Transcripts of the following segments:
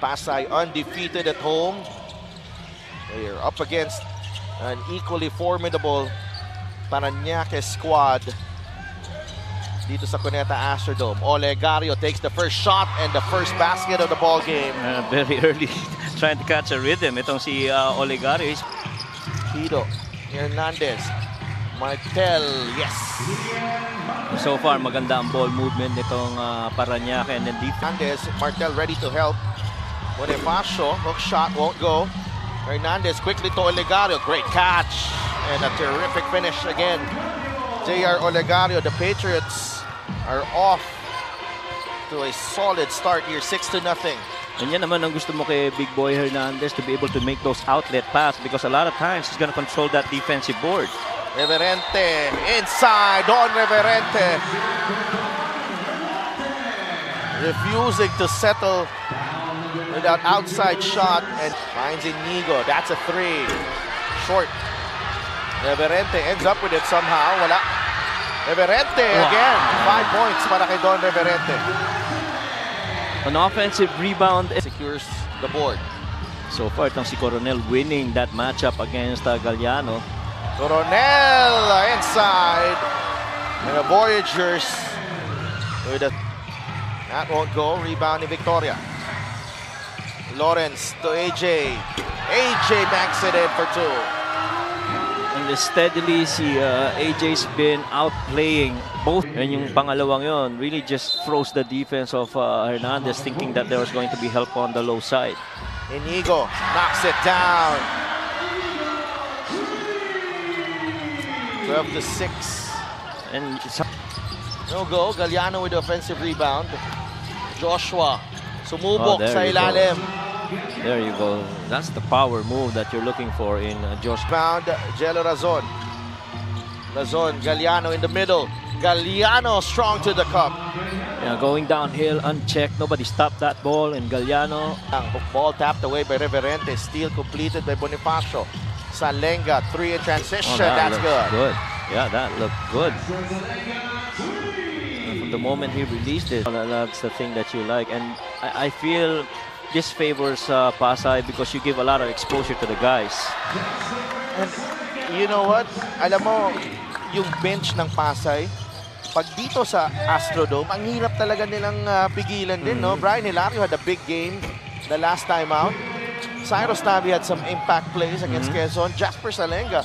Pasay undefeated at home. They are up against an equally formidable Parañaque squad dito sa Cuneta Astrodome. Olegario takes the first shot and the first basket of the ball game. Very early trying to catch a rhythm. Itong si Olegario. Tito Hernandez. Martel, yes. So far, maganda ang ball movement nitong Parañaque, and then Hernandez, Martel ready to help. Bonifacio, hook shot won't go. Hernandez quickly to Olegario. Great catch and a terrific finish again. J.R. Olegario, the Patriots are off to a solid start here, 6-0. And yan naman ang gusto mo kay Big Boy Hernandez, to be able to make those outlet pass, because a lot of times he's going to control that defensive board. Reverente inside, Don Reverente refusing to settle with that outside shot and finds Inigo. That's a three. Short. Reverente ends up with it somehow. Wala. Reverente again. 5 points para kay Don Reverente. An offensive rebound Secures the board. So far, itong si Coronel winning that matchup against Galliano. Coronel inside. And the Voyagers with a... That won't go. Rebound ni Victoria. Lawrence to AJ. AJ banks it in for two. And steadily, si AJ's been outplaying both. And yung pangalawang yon really just froze the defense of Hernandez, thinking that there was going to be help on the low side. Inigo knocks it down. 12-6. And No go. Galliano with the offensive rebound. Joshua sumubok sa there you ilalim. There you go. That's the power move that you're looking for in Josh. Found Jello Razon. Razon, Galliano in the middle. Galliano strong to the cup. Yeah, going downhill unchecked. Nobody stopped that ball. And Galliano. Ball tapped away by Reverente. Steal completed by Bonifacio. Salenga, three in transition. That's good. Yeah, that looked good. From the moment he released it, that's the thing that you like. And I feel this favors Pasay because you give a lot of exposure to the guys. And you know what? Alam mo, yung bench ng Pasay, pag dito sa Astrodome, ang hirap talaga nilang pigilan din, no? Brian Hilario had a big game the last time out. Cyrus Tavi had some impact plays against Quezon. Jasper Salenga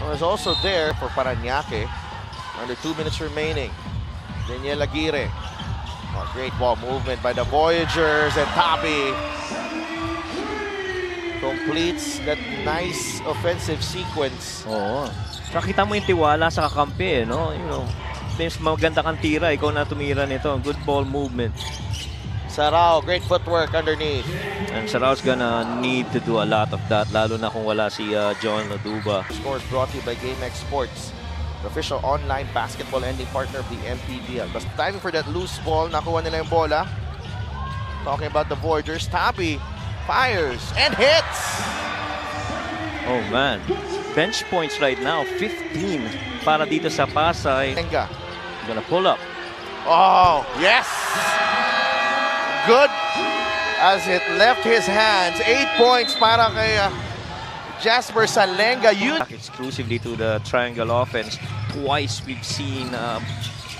was also there for Parañaque. Under 2 minutes remaining. Daniel Aguirre. Oh, great ball movement by the Voyagers, and Tavi completes that nice offensive sequence. Oo. Saka kita mo yung tiwala sa kakampi, no? You know, mas maganda kang tira, ikaw na tumira nito. Good ball movement. Sarao, great footwork underneath. And Sarao's gonna need to do a lot of that, lalo na kung wala si John Oduba. Scores brought to you by GameX Sports, the official online basketball ending partner of the MPBL. Basta timing for that loose ball, nakuha nila yung bola. Talking about the Voyagers, Tabi fires and hits! Oh man, bench points right now, 15 para dito sa Pasay. Lenga. Gonna pull up. Oh, yes! Good as it left his hands. 8 points para kay Jasper Salenga. Exclusively to the triangle offense. Twice we've seen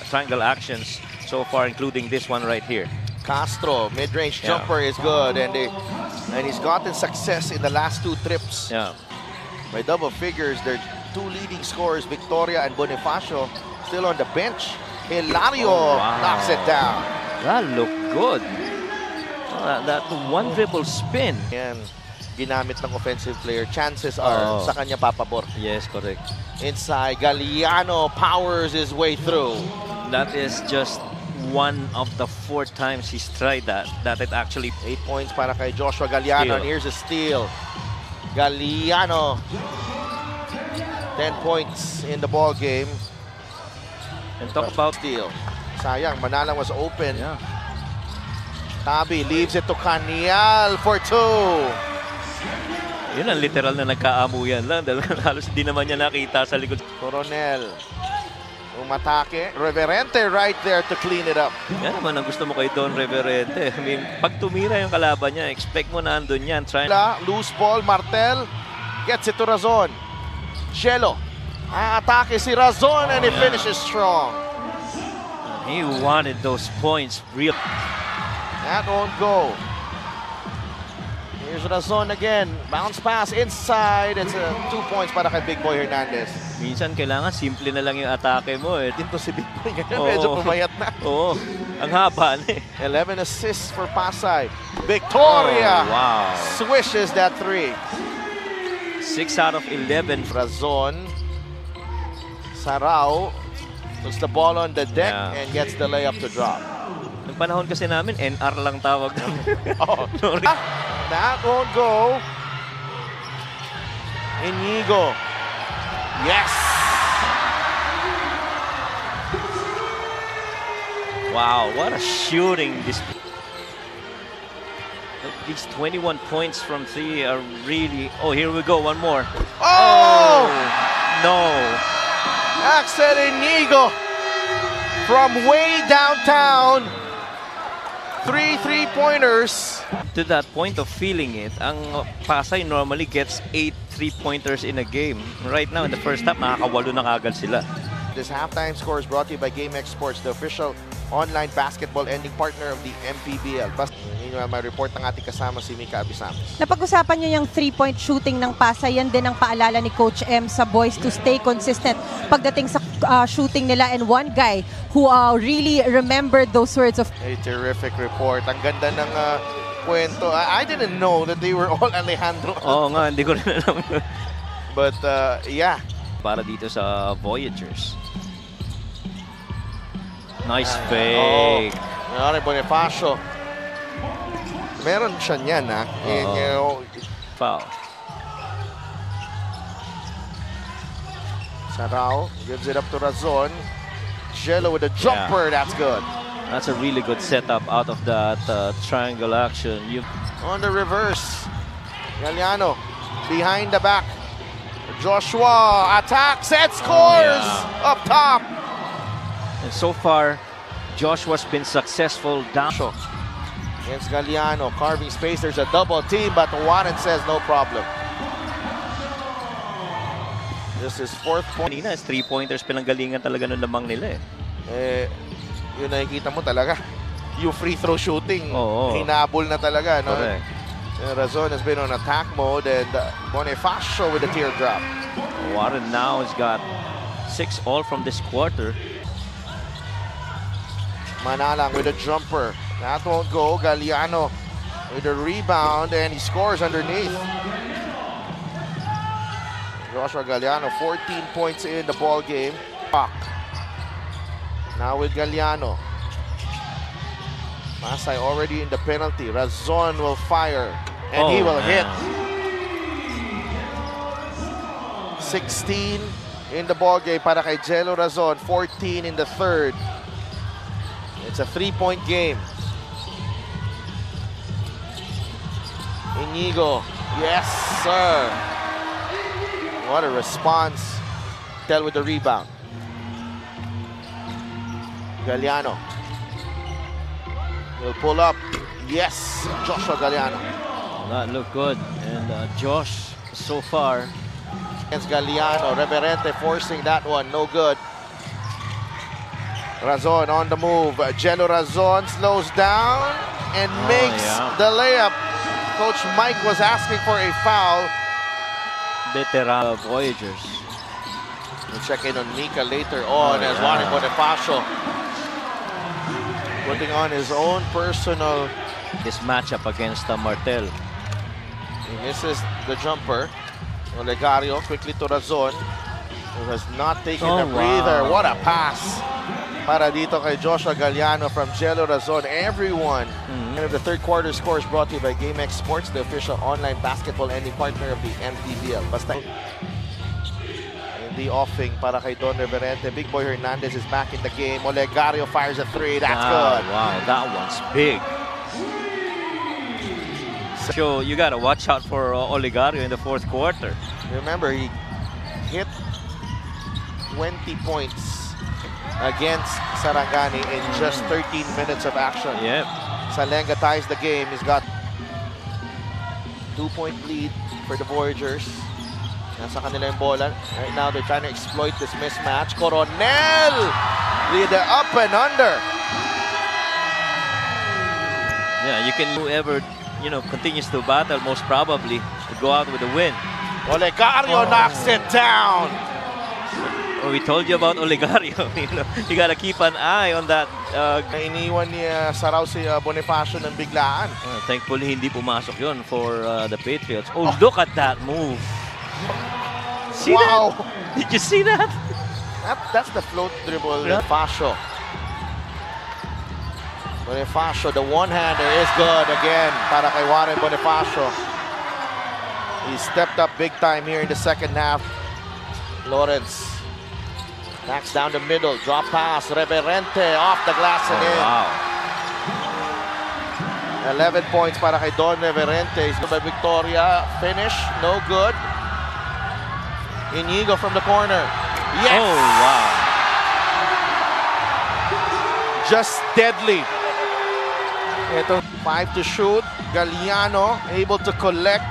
triangle actions so far, including this one right here. Castro, mid-range jumper is good, and he's gotten success in the last 2 trips. Yeah. By double figures, their 2 leading scorers, Victoria and Bonifacio, still on the bench. Hilario knocks it down. That looked good. That one dribble spin. Yan, ginamit ng offensive player. Chances are sa kanya papabor. Yes, correct. Inside, Galliano powers his way through. That is just one of the 4 times he's tried that it actually... 8 points para kay Joshua Galliano. And here's a steal. Galliano. 10 points in the ball game. And talk about steal. Sayang, Manalang was open. Yeah. Tabi leaves it to Canial for 2. Yun ang literal na nagkaamuyan lang. Halos hindi naman niya nakita sa likod. Coronel. Umatake. Reverente right there to clean it up. Yan naman ang gusto mo kay Don Reverente. I mean, pag tumira yung kalaban niya, expect mo na andun yan. Loose ball, Martel gets it to Razon. Jello. Atake si Razon and he finishes strong. He wanted those points real. That won't go. Here's Razon again. Bounce pass inside. It's 2 points para kay Big Boy Hernandez. Minsan kailangan simple na lang yung atake mo eh. Dito si Big Boy ngayon. Medyo pumayat na. Oo. Ang haba na eh. 11 assists for Pasay. Victoria wow. swishes that 3. 6 out of 11. Razon. Sarao puts the ball on the deck and gets the layup to drop. Nung panahon kasi namin, NR lang tawag namin. Oh. That won't go. Inigo. Yes! Wow, what a shooting display. These 21 points from 3 are really... Oh, here we go, one more. Oh! No. Axel Inigo from way downtown. 3 3-pointers. To that point of feeling it, ang Pasay normally gets 8 3-pointers in a game. Right now, in the first half, nakakawalo na kagad sila. This halftime score is brought to you by GameX Sports, the official online basketball ending partner of the MPBL. Basta yun yung may report ng ating kasama si Mika Abisames. Napag-usapan niyo yung 3-point shooting ng Pasay. Yan din ang paalala ni Coach M sa boys to stay consistent pagdating sa shooting nila. And one guy who really remembered those words of... A terrific report. Ang ganda ng kwento. I didn't know that they were all Alejandro. Oo nga, hindi ko rin alam. But yeah. Para dito sa Voyagers. Nice fake. Nangyari Bonifacio. Meron siya niyan, ha? Foul. Sarao gives it up to Razon. Jello with a jumper. That's good. That's a really good setup out of that triangle action. On the reverse. Galiano behind the back. Joshua attacks and scores up top. And so far, Joshua's been successful down. Against Galiano, carving space. There's a double team, but Warren says no problem. This is 4th point. Kanina, 3-pointers pinanggalingan talaga ng lamang nila eh. Yun nakikita mo talaga. Yung free throw shooting, hinabol na talaga. No? Correct. Razon has been on attack mode and Bonifacio with a teardrop. Warren now has got 6 all from this quarter. Manalang with a jumper. That won't go. Galiano with a rebound and he scores underneath. Joshua Galiano, 14 points in the ball game. Now with Galiano. Pasay already in the penalty. Razon will fire and he will hit. 16 in the ball game para kay Jello Razon. 14 in the third. It's a 3-point game. Inigo. Yes, sir. What a response. Tell with the rebound. Galiano. Will pull up. Yes, Joshua Galiano. That looked good. And Josh, so far. Against Galiano. Reverente forcing that one. No good. Razon on the move. Jello Razon slows down and makes the layup. Coach Mike was asking for a foul. Veteran Voyagers. We'll check in on Mika later on as Juan Bonifacio putting on his own personal. This matchup against Martel. He misses the jumper. Olegario quickly to Razon, who has not taken a breather. What a pass para dito kay Joshua Galiano from Jello Razon. Everyone. And the third quarter score is brought to you by GameX Sports, the official online basketball ending partner of the MPBL. Basta in the offing para kay Don Reverente. Big Boy Hernandez is back in the game. Olegario fires a 3. That's good. Wow, that one's big. So you gotta watch out for Olegario in the fourth quarter. Remember, he hit 20 points against Sarangani in just 13 minutes of action. Yep. Salenga ties the game. He's got 2-point lead for the Voyagers. Nasa kanila yung bola. Right now, they're trying to exploit this mismatch. Coronel! Lead up and under. Yeah, you can whoever, continues to battle, most probably will go out with a win. Olegario knocks it down. Oh, we told you about Olegario. You gotta keep an eye on that. Iniwan niya Saraw si Bonifacio ng biglaan. Thankfully, hindi pumasok yun for the Patriots. Oh, look at that move. See Wow. that? Did you see that? That's the float dribble. Bonifacio. Bonifacio, the one-hander is good again para kay Warren Bonifacio. He stepped up big time here in the second half. Lawrence backs down the middle, drop pass, Reverente off the glass and in. Wow. 11 points para kay Don Reverente. He's by Victoria, finish, no good. Inigo from the corner. Yes! Oh, wow. Just deadly. Ito, 5 to shoot. Galliano able to collect.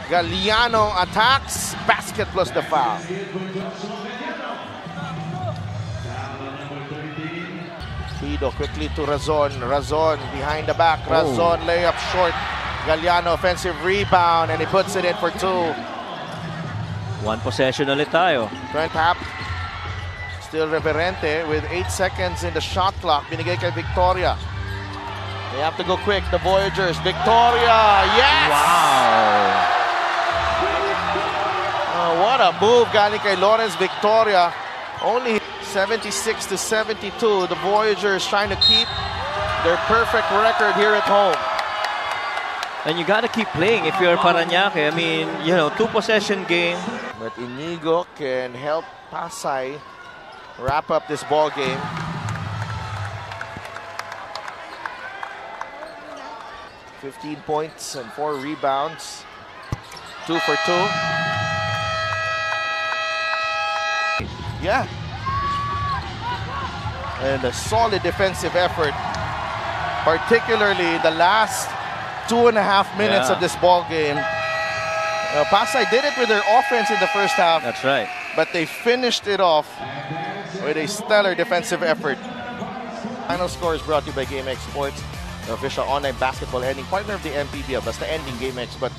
Galliano attacks. Basket plus the foul. Pido quickly to Razon. Razon behind the back. Razon layup short. Galliano offensive rebound and he puts it in for 2. One possession ulit tayo. Trent Tap. Still Reverente with 8 seconds in the shot clock. Binigay kay Victoria. They have to go quick. The Voyagers. Victoria. Yes! Wow. Oh, what a move galing kay Lawrence Victoria. Only 76 to 72. The Voyagers trying to keep their perfect record here at home. And you gotta keep playing if you're Parañaque. I mean, 2-possession game. But Inigo can help Pasay wrap up this ball game. $15 points and 4 rebounds. 2 for 2. Yeah. And a solid defensive effort, particularly the last 2.5 minutes of this ball game. Pasay did it with their offense in the first half. That's right. But they finished it off with a stellar defensive effort. Final score is brought to you by GameX Sports, the official online basketball ending partner of the MPBL. That's the ending GameX, but